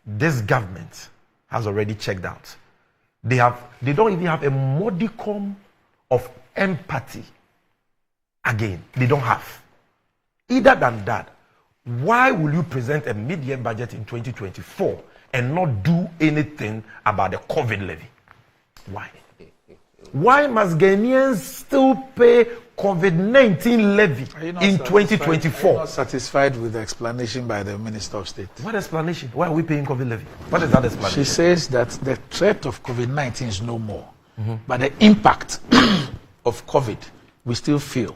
this government has already checked out. They don't even have a modicum of empathy. Again, they don't have. Either than that, why will you present a mid-year budget in 2024 and not do anything about the COVID levy? Why? Why must Ghanaians still pay COVID-19 levy in 2024? Are you not satisfied with the explanation by the Minister of State? What explanation? Why are we paying COVID levy? What is that explanation? She says that the threat of COVID-19 is no more, but the impact of COVID we still feel.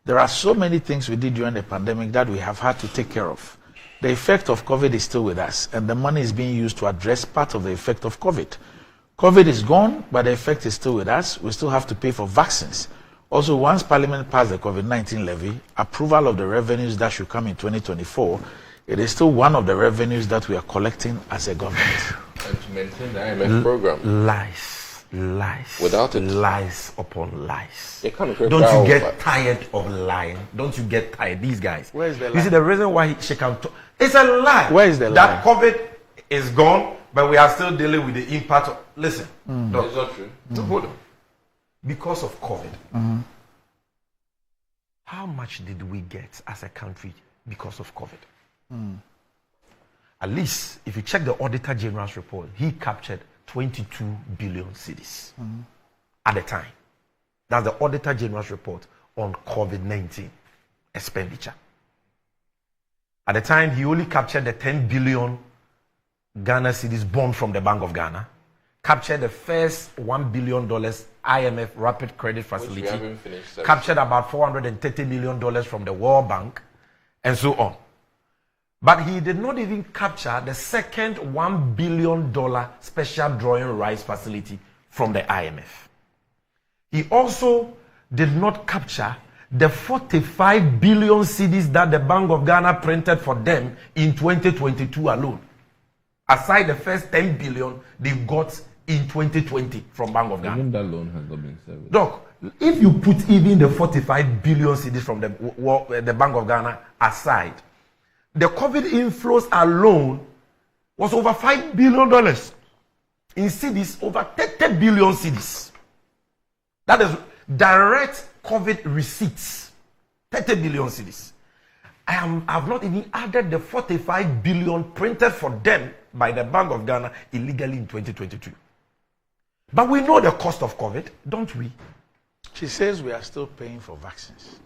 There are so many things we did during the pandemic that we have had to take care of. The effect of COVID is still with us, and the money is being used to address part of the effect of COVID. COVID is gone, but the effect is still with us. We still have to pay for vaccines. Also, once Parliament passed the COVID-19 levy, approval of the revenues that should come in 2024, it is still one of the revenues that we are collecting as a government. And to maintain the IMF program. Lies. Without it. Lies upon lies. Don't you get tired of lying? Don't you get tired? These guys. Where is the lie? You see, the reason why she can talk, it's a lie. Where is the lie? That COVID is gone, but we are still dealing with the impact of, listen. That's not true. Hold on. Because of COVID, how much did we get as a country because of COVID? At least, if you check the Auditor General's report, he captured 22 billion cedis at the time. That's the Auditor General's report on COVID-19 expenditure. At the time, he only captured the 10 billion Ghana cedis borrowed from the Bank of Ghana, captured the first $1 billion IMF rapid credit facility, captured about $430 million from the World Bank, and so on. But he did not even capture the second $1 billion special drawing rights facility from the IMF. He also did not capture the 45 billion cedis that the Bank of Ghana printed for them in 2022 alone. Aside the first 10 billion they got in 2020 from Bank of Ghana. Even that loan has not been serviced. Doc, if you put even the 45 billion cedis from the Bank of Ghana aside, the COVID inflows alone was over $5 billion. In cedis, over 30 billion cedis. That is direct COVID receipts. 30 billion cedis. I have not even added the 45 billion printed for them by the Bank of Ghana illegally in 2022. But we know the cost of COVID, don't we? She says we are still paying for vaccines.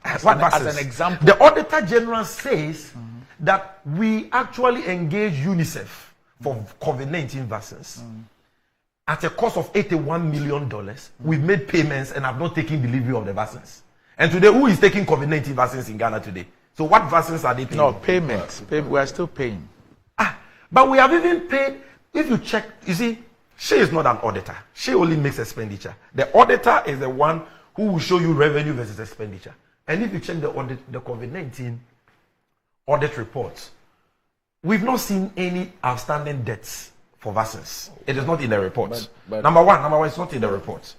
As an example, the Auditor General says that we actually engage UNICEF for COVID-19 vaccines at a cost of $81 million. We've made payments and have not taken delivery of the vaccines. And today, who is taking COVID-19 vaccines in Ghana today? So what vaccines are they paying? No, payments. We are still paying. But we have even paid, if you check, you see, she is not an auditor. She only makes expenditure. The auditor is the one who will show you revenue versus expenditure. And if you check the COVID-19 audit reports, we've not seen any outstanding debts for vaccines. It is not in the reports. But number one, it's not in the reports.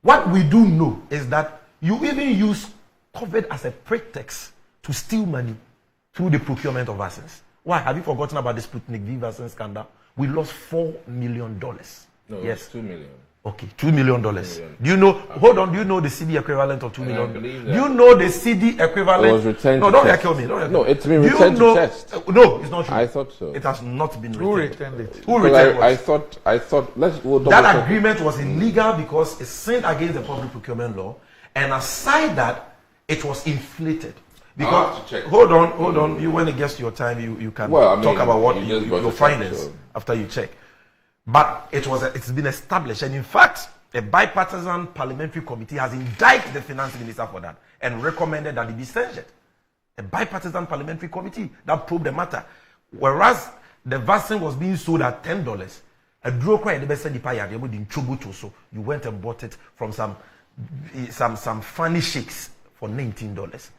What we do know is that you even use COVID as a pretext to steal money through the procurement of vaccines. Why? Have you forgotten about the Sputnik V vaccine scandal? We lost $4 million. No, yes, $2 million. Okay, $2 million. Do you know? Hold on. Do you know the CD equivalent of $2 million? Do you know the CD equivalent? It was returned. No, don't kill me. No, it's been returned to test. No, it's not true. I thought so. It has not been returned. Who returned it? Who returned it? I thought. That agreement was illegal because it signed against the public procurement law, and aside that, it was inflated. Because hold on. You, when it gets to your time, you can talk about what your findings after you check. But it's been established, and in fact, a bipartisan parliamentary committee has indicted the finance minister for that and recommended that it be censured. A bipartisan parliamentary committee that probed the matter. Whereas the vaccine was being sold at $10, a draw cry the best you went and bought it from some funny sheikhs for $19.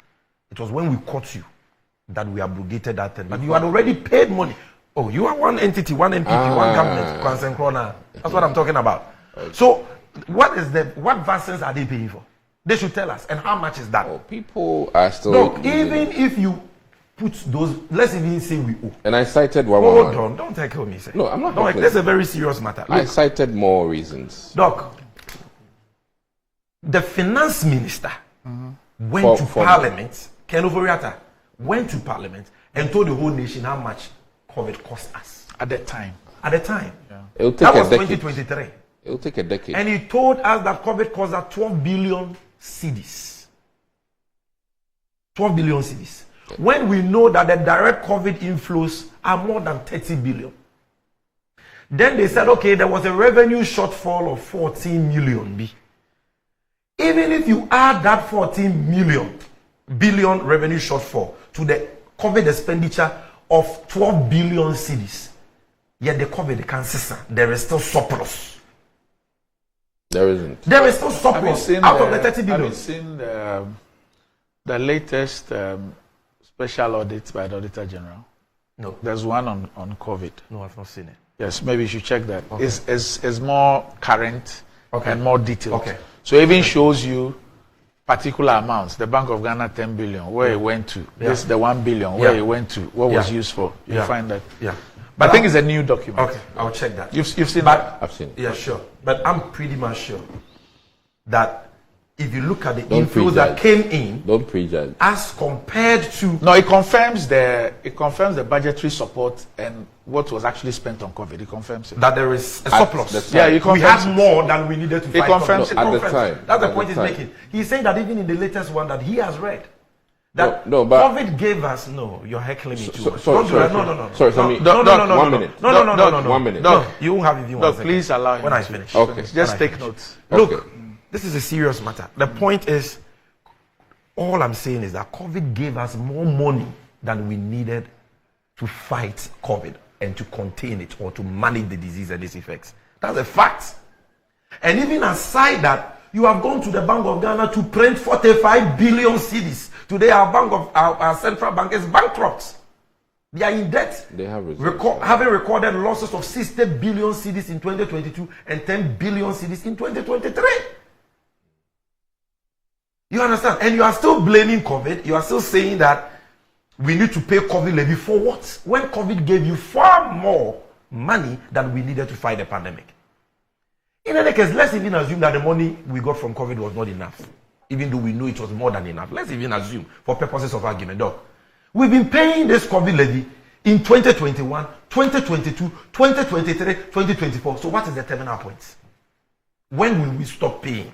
It was when we caught you that we abrogated that thing. But you had already paid money. Oh, you are one entity, one MPP, one government. That's what I'm talking about. Okay. So, what vaccines are they paying for? They should tell us. And how much is that? Oh, people are still... Look, even if you put those, let's even say we owe. And I cited one. Hold on, don't tackle me, sir. No, I'm not. That's a very serious matter. I cited more reasons. Doc, the finance minister went to Parliament, Ken Oforiatta went to Parliament and told the whole nation how much COVID cost us. At that time. At the time. Yeah. It'll take that a was decade. 2023. It'll take a decade. And he told us that COVID cost us 12 billion cedis. 12 billion cedis. When we know that the direct COVID inflows are more than 30 billion. Then they said, okay, there was a revenue shortfall of 14 million B. Even if you add that 14 billion revenue shortfall to the COVID expenditure of 12 billion cedis, yet the COVID cancer, there is still surplus. There isn't. There is still surplus out of the 30 billion. Have you seen the latest special audit by the Auditor General? No. There's one on COVID. No, I've not seen it. Yes, maybe you should check that. Okay. It's more current and more detailed. Okay. So it even shows you particular amounts. The Bank of Ghana 10 billion, where it went to. This the 1 billion, where it went to. What was used for. You find that. Yeah. But I think it's a new document. Okay, I'll check that. You've seen that? I've seen it. Yeah, sure. But I'm pretty much sure that if you look at the Don't inflows that came in, Don't prejudge. as compared to No, it confirms the budgetary support and what was actually spent on COVID. It confirms it. that there is a At surplus. the time. Yeah, you We confirms had it. more than we needed to fight confirms COVID. it. At the confirms time. it. That's the At point the he's time. making. He's saying that even in the latest one that he has read, that No, but- COVID gave us. No, you're heckling me too So- much. sorry, Don't do that. sorry, No. sorry, Sammy. No. 1 minute. No. 1 minute. No, you won't have it if you want. Doc, please allow him when I to finish. Okay. Just take notes. Look, Okay. this is a serious matter. The point is, all I'm saying is that COVID gave us more money than we needed to fight COVID and to contain it or to manage the disease and its effects. That's a fact. And even aside that, you have gone to the Bank of Ghana to print 45 billion cedis. Today, our central bank is bankrupt. They are in debt. They have reserves. Having recorded losses of 60 billion cedis in 2022 and 10 billion cedis in 2023. You understand? And you are still blaming COVID. You are still saying that we need to pay COVID levy for what? When COVID gave you far more money than we needed to fight the pandemic. In any case, let's even assume that the money we got from COVID was not enough. Even though we know it was more than enough. Let's even assume, for purposes of argument, though. We've been paying this COVID levy in 2021, 2022, 2023, 2024. So what is the terminal point? When will we stop paying?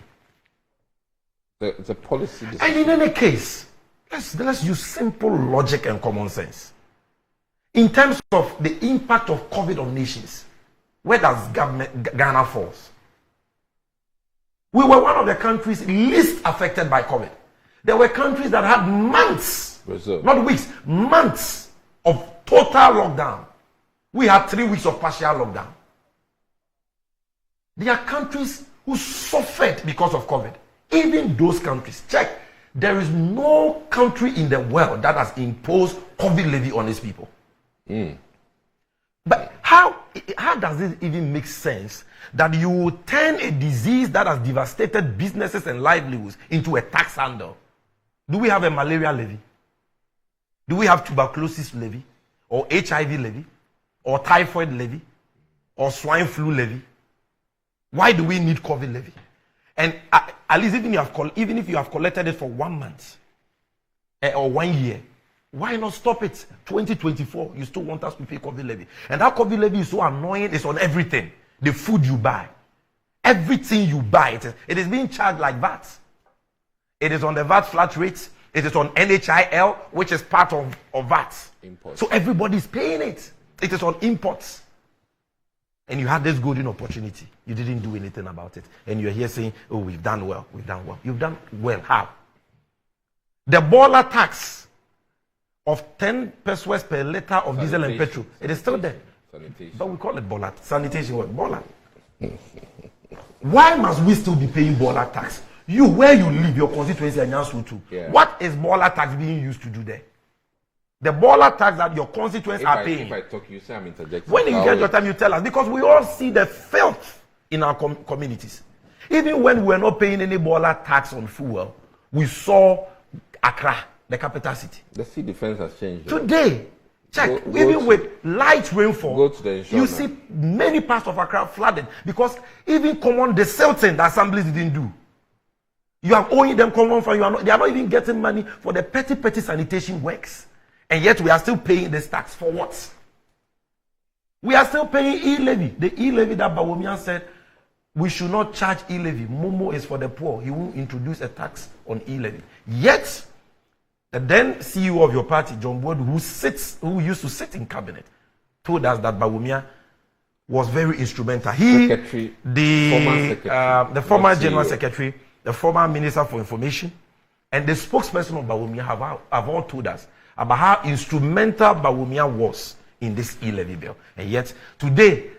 The policy decision. And in any case, let's use simple logic and common sense. In terms of the impact of COVID on nations, where does Ghana falls? We were one of the countries least affected by COVID. There were countries that had months, Brazil. not weeks, months of total lockdown. We had 3 weeks of partial lockdown. There are countries who suffered because of COVID. Even those countries, check, there is no country in the world that has imposed COVID levy on its people. But how does it even make sense that you will turn a disease that has devastated businesses and livelihoods into a tax handle? Do we have a malaria levy? Do we have tuberculosis levy? Or HIV levy? Or typhoid levy? Or swine flu levy? Why do we need COVID levy? And at least even if you have collected it for 1 month or 1 year, why not stop it? 2024, you still want us to pay COVID levy. And that COVID levy is so annoying, it's on everything. The food you buy. Everything you buy, it is being charged like VAT. It is on the VAT flat rate. It is on NHIL, which is part of VAT. Imports. So everybody is paying it. It is on imports. And you had this golden opportunity. You didn't do anything about it. And you're here saying, oh, we've done well. We've done well. You've done well. How? The baller tax of 10 pesos per liter of diesel and petrol, it is still there. Sanitation. But we call it baller. Sanitation what? Baller. Why must we still be paying baller tax? You, where you live, your constituency, and Nyansu too. Yeah. What is baller tax being used to do there? The baller tax that your constituents are paying. If I talk, you say I'm interjecting. When you get your time, you tell us. Because we all see the filth in our communities. Even when we were not paying any baller tax on fuel, we saw Accra the capital city. The sea defense has changed. Today, check, even with light rainfall, go to the insurance. you see many parts of Accra flooded because even common the silting the assemblies didn't do. You are owing them common fund. They are not even getting money for the petty sanitation works. And yet we are still paying this tax for what? We are still paying E-levy. The E-levy that Bawumia said we should not charge E-levy. Momo is for the poor. He won't introduce a tax on E-levy. Yet, the then CEO of your party, John Boyd, who used to sit in cabinet, told us that Bawumia was very instrumental. He, the former general secretary, the former minister for information, and the spokesperson of Bawumia have all told us about how instrumental Bawumia was in this E-levy bill. And yet, today,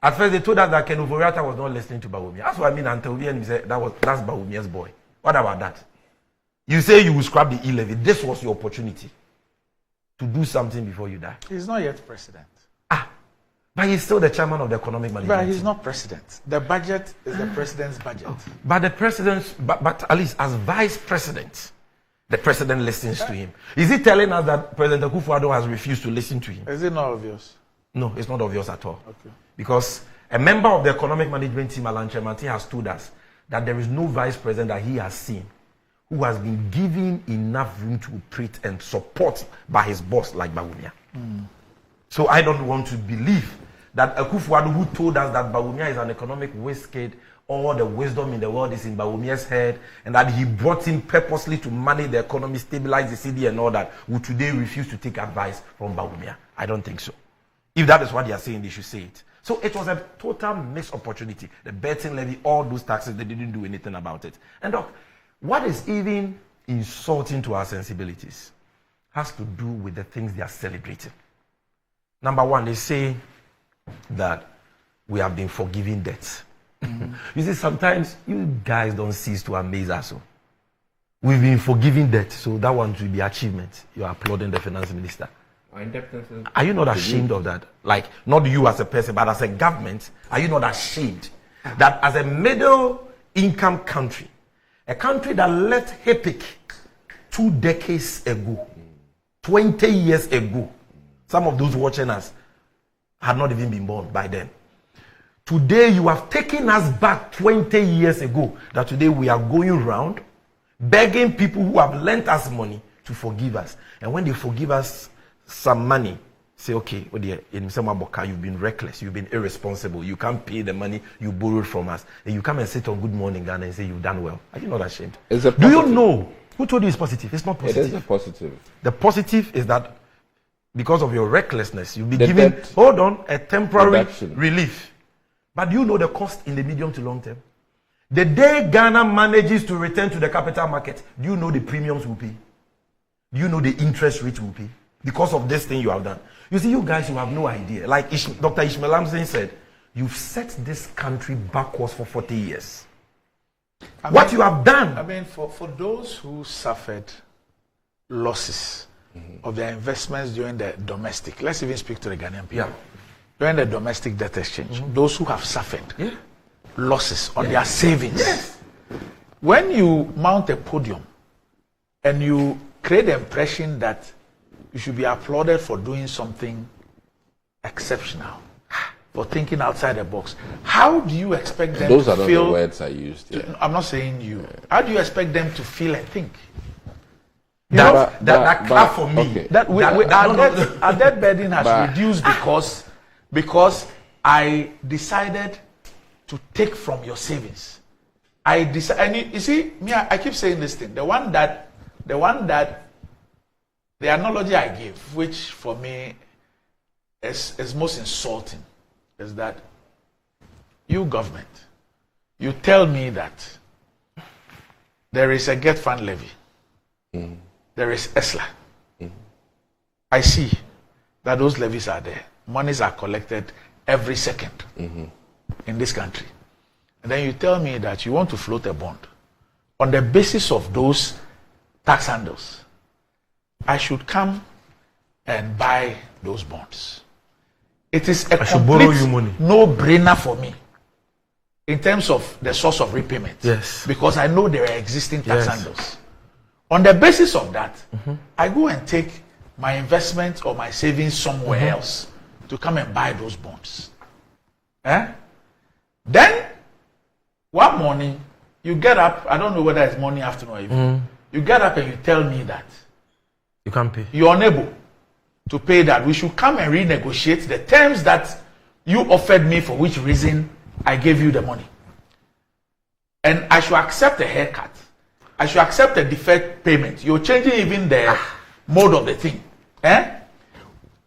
at first they told us that Ken Uforiata was not listening to Bawumia. That's what I mean until we said that's Bawumia's boy. What about that? You say you will scrap the E-levy. This was your opportunity to do something before you die. He's not yet president. But he's still the chairman of the economic management. But he's not president. The budget is the president's budget. But the president, but at least as vice president, the president listens to him. Is he telling us that President Akufo-Addo has refused to listen to him? Is it not obvious? No, it's not obvious at all. Okay. Because a member of the economic management team, Alan Chemati, has told us that there is no vice president that he has seen who has been given enough room to operate and support by his boss like Bawumia. So I don't want to believe that Akufo-Addo, who told us that Bawumia is an economic wizard, all the wisdom in the world is in Bawumia's head, and that he brought him purposely to manage the economy, stabilize the city and all that, would today refuse to take advice from Bawumia. I don't think so. If that is what they are saying, they should say it. So it was a total missed opportunity. The betting levy, all those taxes, they didn't do anything about it. And look, what is even insulting to our sensibilities has to do with the things they are celebrating. Number one, they say that we have been forgiving debts. You see, sometimes you guys don't cease to amaze us. So we've been forgiving debt, so that one will be achievement. You are applauding the finance minister. Are you not ashamed of that? Like, not you as a person, but as a government, are you not ashamed that as a middle income country, a country that left HEPIC 2 decades ago, 20 years ago, some of those watching us had not even been born by then. Today you have taken us back 20 years ago, that today we are going around begging people who have lent us money to forgive us. And when they forgive us some money, say, okay, you've been reckless, you've been irresponsible, you can't pay the money you borrowed from us. And you come and sit on Good Morning Ghana and say you've done well. Are you not ashamed? Do you know? Who told you it's positive? It's not positive. It is a positive. The positive is that because of your recklessness, you'll be given, a temporary relief. But do you know the cost in the medium to long term? The day Ghana manages to return to the capital market, do you know the premiums will pay? Do you know the interest rate will pay? Because of this thing you have done. You see, you guys, you have no idea. Like Dr. Ishmael Amzin said, you've set this country backwards for 40 years. What you have done. For those who suffered losses of their investments during the domestic, let's even speak to the Ghanaian people. During the domestic debt exchange, those who have suffered losses on their savings. When you mount a podium and you create the impression that you should be applauded for doing something exceptional, for thinking outside the box, how do you expect them to feel? Those are not the words I used. I'm not saying you. How do you expect them to feel and think? That clap for me. Okay. Our debt burden has reduced because I decided to take from your savings. And you see, me, I keep saying this thing. The analogy I give, which for me is most insulting, is that you government, you tell me that there is a get fund levy. There is ESLA. I see that those levies are there. Monies are collected every second in this country. And then you tell me that you want to float a bond. On the basis of those tax handles, I should come and buy those bonds. It is a complete no-brainer for me in terms of the source of repayment. Yes. Because I know there are existing tax handles. On the basis of that, I go and take my investment or my savings somewhere else to come and buy those bonds. Then, one morning, you get up, I don't know whether it's morning, afternoon, or evening. You get up and you tell me that you can't pay. You're unable to pay that. We should come and renegotiate the terms that you offered me, for which reason I gave you the money. And I should accept a haircut. I should accept a deferred payment. You're changing even the mode of the thing. And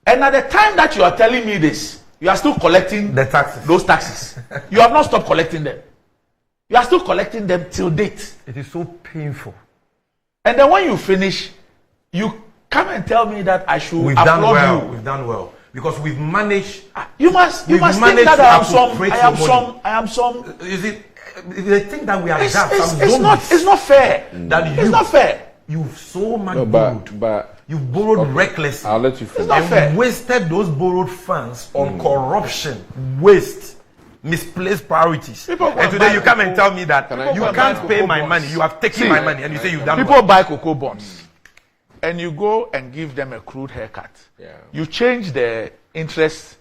at the time that you are telling me this, you are still collecting the taxes. Those taxes. You have not stopped collecting them. You are still collecting them till date. It is so painful. And then when you finish, you come and tell me that I should We've applaud done well. you. We've done well. Because we've managed. You must think managed that to I am some. Is it? They think that we are It's not fair. It's not fair. You've so much borrowed. But you've borrowed recklessly. I'll let you finish. It's not fair. And wasted those borrowed funds on corruption, waste, misplaced priorities. And today you come and tell me that you can't pay my money. You have taken my money, and you say you've done People well. buy cocoa bonds, and you go and give them a crude haircut. Yeah. You change the interest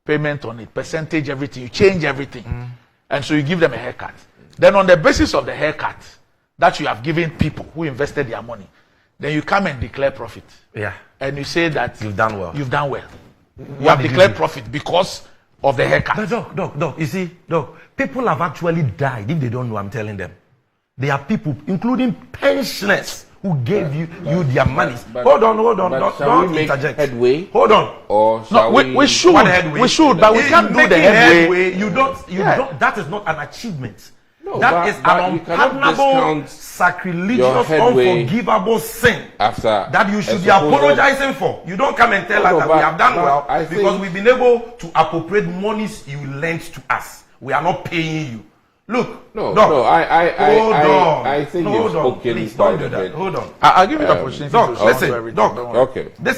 payment on it, percentage, everything. You change everything. And so you give them a haircut. Then on the basis of the haircut that you have given people who invested their money, then you come and declare profit. Yeah. And you say that You've done well. You've done well. You have declared profit because of the haircut. But Doc, you see, people have actually died if they don't know. I'm telling them. There are people, including pensioners, who gave you their money. Hold on. Don't interject. Headway? Hold on. Or shall we should, but we can't do the headway. You don't. That is not an achievement. No, that is an you cannot unpardonable, discount sacrilegious, headway unforgivable sin after that you should be apologizing for. You don't come and tell us that we have done well because we've been able to appropriate monies you lent to us. We are not paying you. Look, I think you've spoken please, quite don't do a that. bit. Hold on. I'll give you the opportunity Doc, to listen, Doc. Okay. This